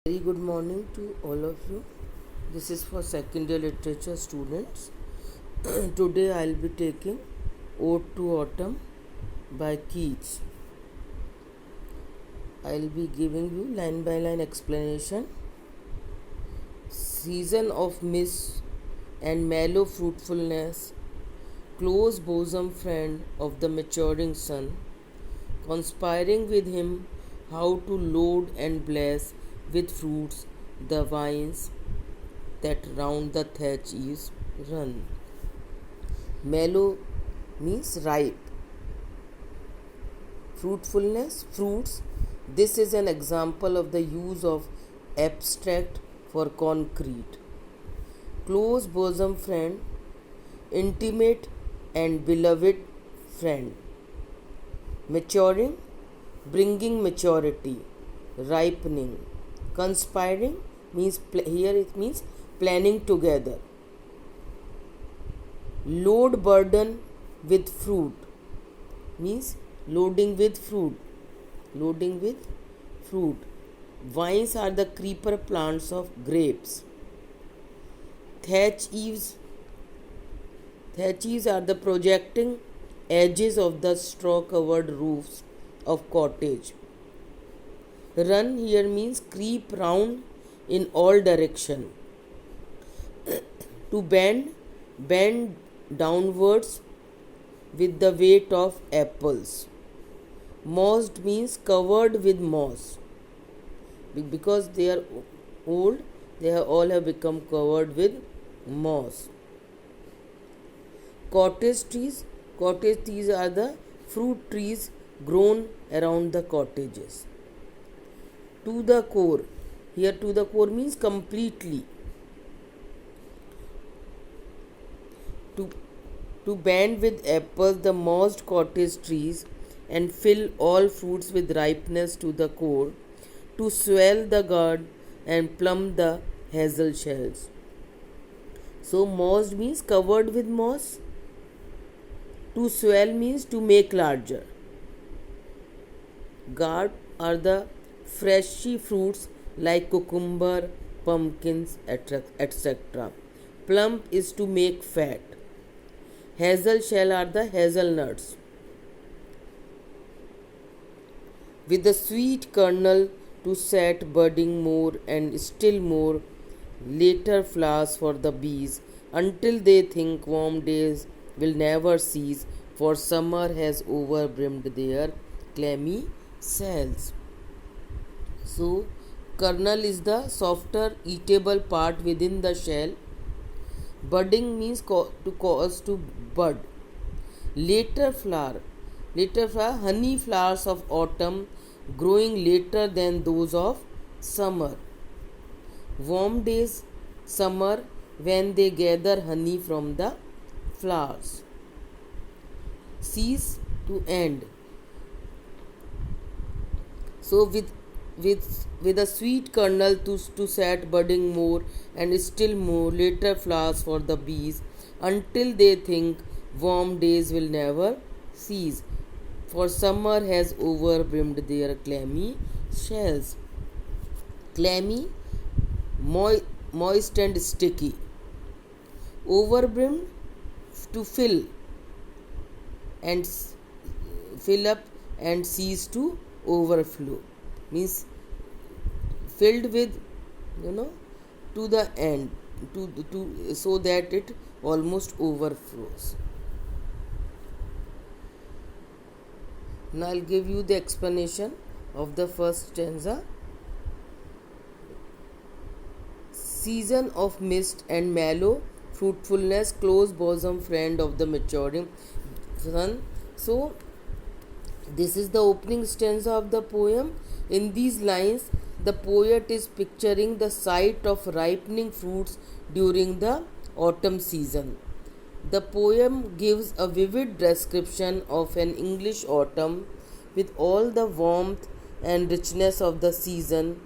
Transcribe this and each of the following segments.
Very good morning to all of you. This is for second year literature students. Today I'll be taking Ode to Autumn by Keats. I'll be giving you line by line explanation. Season of mist and mellow fruitfulness, close bosom friend of the maturing sun, conspiring with him how to load and bless with fruits the vines that round the thatch eaves run. Mellow means ripe. Fruitfulness, fruits. This is an example of the use of abstract for concrete. Close bosom friend, intimate and beloved friend. Maturing, bringing maturity, ripening. Conspiring means here it means planning together. Load burden with fruit means loading with fruit. Loading with fruit. Vines are the creeper plants of grapes. Thatch eaves. Thatch eaves are the projecting edges of the straw-covered roofs of cottage. Run here means creep round in all direction. To bend downwards with the weight of apples. Mossed means covered with moss. Because they are old, they all have become covered with moss. Cottage trees. Cottage trees are the fruit trees grown around the cottages. To the core. Here to the core means completely. To band with apples the mossed cottage trees and fill all fruits with ripeness to the core. To swell the gourd and plumb the hazel shells. So mossed means covered with moss. To swell means to make larger. Gourd are the fleshy fruits like cucumber, pumpkins, etc. Plump is to make fat. Hazel shell are the hazelnuts. With the sweet kernel to set budding more and still more later flowers for the bees until they think warm days will never cease, for summer has overbrimmed their clammy cells. So, kernel is the softer eatable part within the shell. Budding means to cause to bud. Later flower, honey flowers of autumn growing later than those of summer. Warm days, summer, when they gather honey from the flowers. Cease to end. So with a sweet kernel to set budding more and still more later flowers for the bees until they think warm days will never cease, for summer has overbrimmed their clammy shells. Clammy, moist and sticky. Overbrimmed, to fill and fill up and cease to overflow, means filled with to the end, to so that it almost overflows. Now I'll give you the explanation of the first stanza. Season of mist and mellow fruitfulness, close bosom friend of the maturing sun. So this is the opening stanza of the poem. In these lines, the poet is picturing the sight of ripening fruits during the autumn season. The poem gives a vivid description of an English autumn with all the warmth and richness of the season,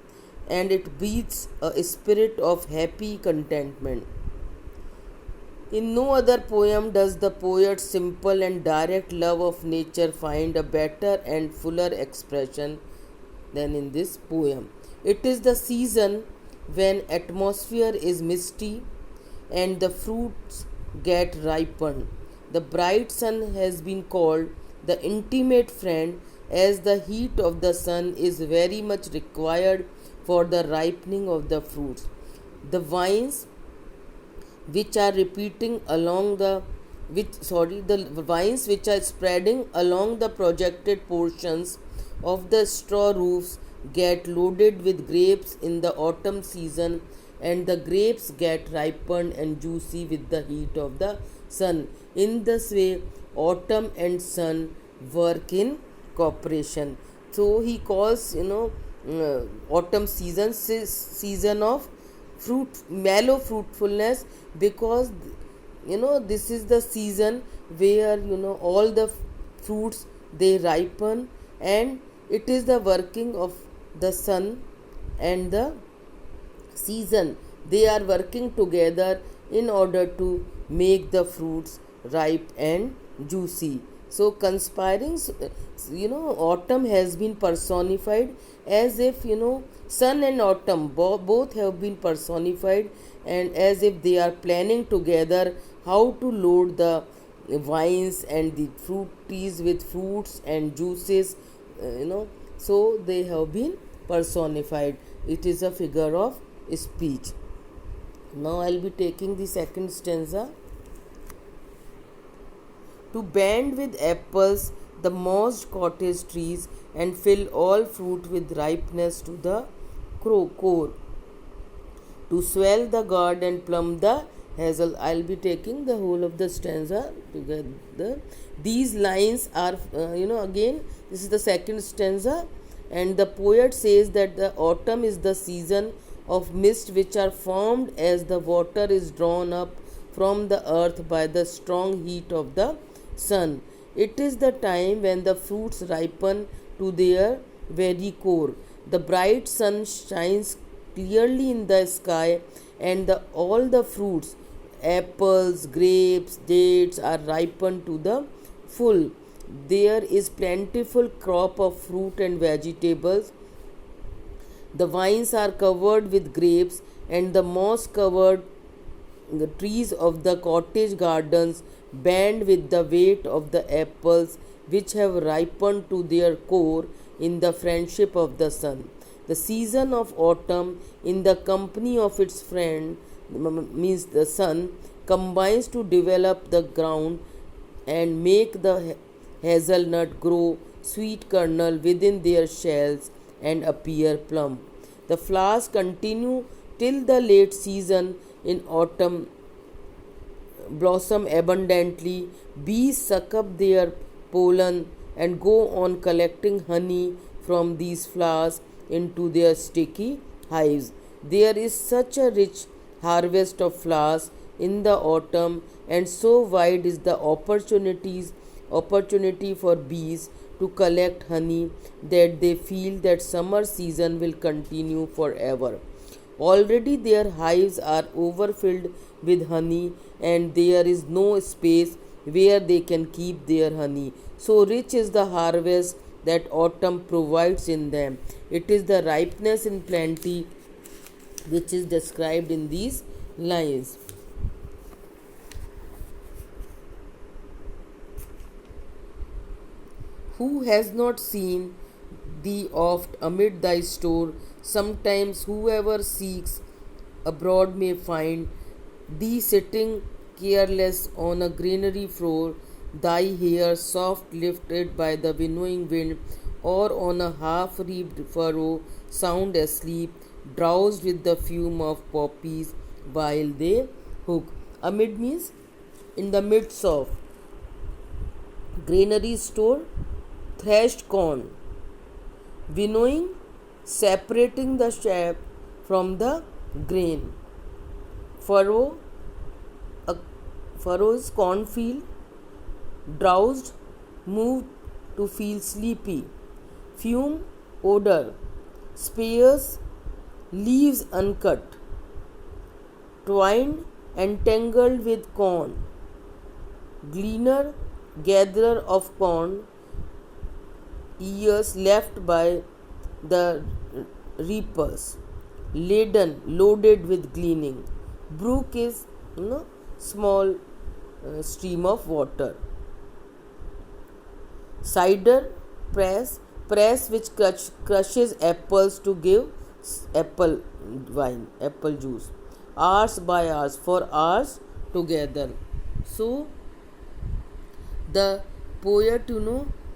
and it breathes a spirit of happy contentment. In no other poem does the poet's simple and direct love of nature find a better and fuller expression than in this poem. It is the season when atmosphere is misty and the fruits get ripened. The bright sun has been called the intimate friend, as the heat of the sun is very much required for the ripening of the fruits. The vines which are repeating along the vines which are spreading along the projected portions of the straw roofs get loaded with grapes in the autumn season, and the grapes get ripened and juicy with the heat of the sun. In this way, autumn and sun work in cooperation. So he calls, autumn season of fruit mellow fruitfulness, because this is the season where all the fruits they ripen, and it is the working of the sun and the season. They are working together in order to make the fruits ripe and juicy. So conspiring, autumn has been personified, as if sun and autumn both have been personified, and as if they are planning together how to load the vines and the fruit trees with fruits and juices, so they have been personified. It is a figure of speech. Now I'll be taking the second stanza. To band with apples the mossed cottage trees, and fill all fruit with ripeness to the core. To swell the gourd and plumb the hazel. I'll be taking the whole of the stanza together. These lines are, again, this is the second stanza, and the poet says that the autumn is the season of mist which are formed as the water is drawn up from the earth by the strong heat of the sun. It is the time when the fruits ripen to their very core. The bright sun shines clearly in the sky, and all the fruits, apples, grapes, dates, are ripened to the full. There is plentiful crop of fruit and vegetables. The vines are covered with grapes, and the moss covered the trees of the cottage gardens bend with the weight of the apples which have ripened to their core in the friendship of the sun. The season of autumn, in the company of its friend, means the sun, combines to develop the ground and make the hazelnut grow sweet kernel within their shells and appear plump. The flowers continue till the late season. In autumn, blossom abundantly. Bees suck up their pollen and go on collecting honey from these flowers into their sticky hives. There is such a rich harvest of flowers in the autumn, and so wide is the opportunity for bees to collect honey, that they feel that summer season will continue forever. Already their hives are overfilled with honey, and there is no space where they can keep their honey. So rich is the harvest that autumn provides in them. It is the ripeness in plenty which is described in these lines. Who has not seen thee oft amid thy store? Sometimes whoever seeks abroad may find thee sitting careless on a greenery floor, thy hair soft lifted by the winnowing wind, or on a half reaped furrow, sound asleep, drowsed with the fume of poppies while they hook. Amid means in the midst of. Granary store, threshed corn. Winnowing, separating the chaff from the grain. Furrow, a furrows cornfield. Drowsed, moved to feel sleepy. Fume, odor. Spears, leaves uncut. Twined, entangled with corn. Gleaner, gatherer of corn, ears left by the reapers, laden, loaded with gleaning. Brook is, small stream of water. Cider press, press which crushes apples to give apple wine, apple juice. Hours by hours, for hours together. So the poet,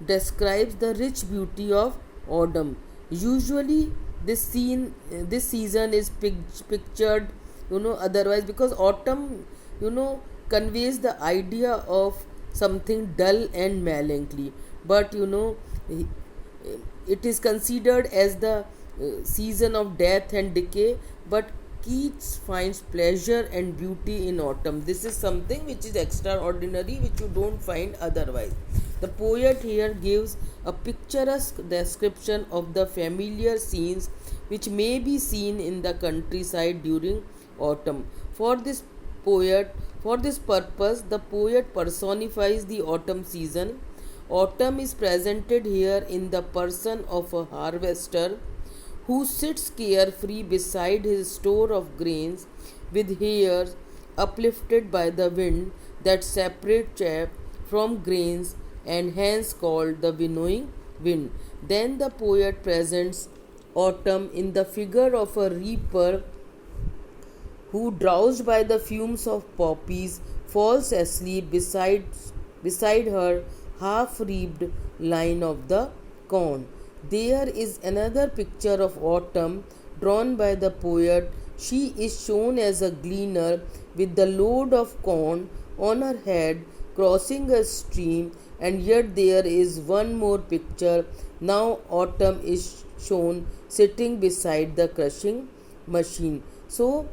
describes the rich beauty of autumn. Usually this season is pictured, otherwise, because autumn, conveys the idea of something dull and melancholy. But it is considered as the season of death and decay. But Keats finds pleasure and beauty in autumn. This is something which is extraordinary, which you don't find otherwise. The poet here gives a picturesque description of the familiar scenes which may be seen in the countryside during autumn. For this purpose, the poet personifies the autumn season. Autumn is presented here in the person of a harvester who sits carefree beside his store of grains, with hairs uplifted by the wind that separate chaff from grains, and hence called the winnowing wind. Then the poet presents autumn in the figure of a reaper who, drowsed by the fumes of poppies, falls asleep beside her half-reaped line of the corn. There is another picture of autumn drawn by the poet. She is shown as a gleaner with the load of corn on her head crossing a stream, and yet there is one more picture. Now autumn is shown sitting beside the crushing machine. So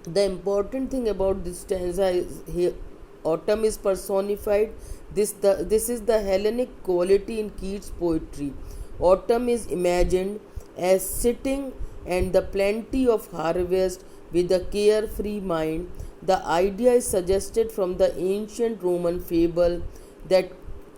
the important thing about this stanza is here autumn is personified. This is the Hellenic quality in Keats' poetry. Autumn is imagined as sitting and the plenty of harvest with a carefree mind. The idea is suggested from the ancient Roman fable that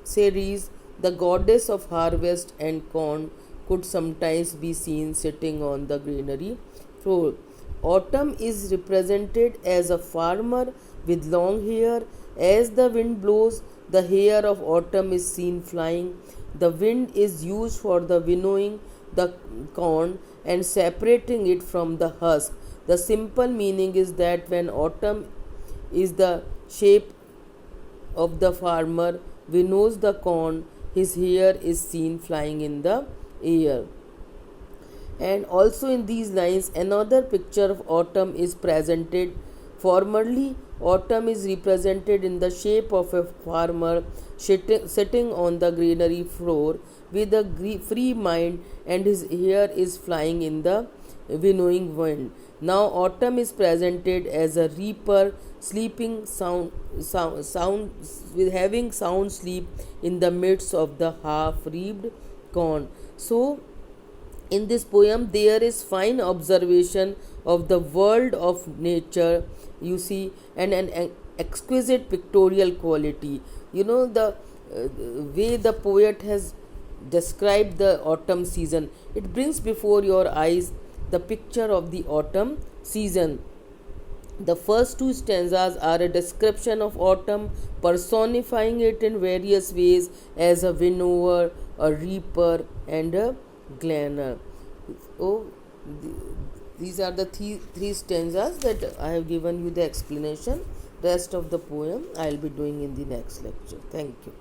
Ceres, the goddess of harvest and corn, could sometimes be seen sitting on the granary floor. Autumn is represented as a farmer with long hair. As the wind blows, the hair of autumn is seen flying. The wind is used for the winnowing the corn and separating it from the husk. The simple meaning is that when autumn is the shape of the farmer winnows the corn, his hair is seen flying in the air. And also in these lines, another picture of autumn is presented. Formerly, autumn is represented in the shape of a farmer sitting on the granary floor with a free mind, and his hair is flying in the winnowing wind. Now, autumn is presented as a reaper sleeping sound with having sound sleep in the midst of the half-reaped corn. So, in this poem, there is fine observation of the world of nature, you see, and an exquisite pictorial quality. The way the poet has described the autumn season, it brings before your eyes the picture of the autumn season. The first two stanzas are a description of autumn, personifying it in various ways as a winnower, a reaper, and a gleaner. So, these are the three stanzas that I have given you the explanation. Rest of the poem I will be doing in the next lecture. Thank you.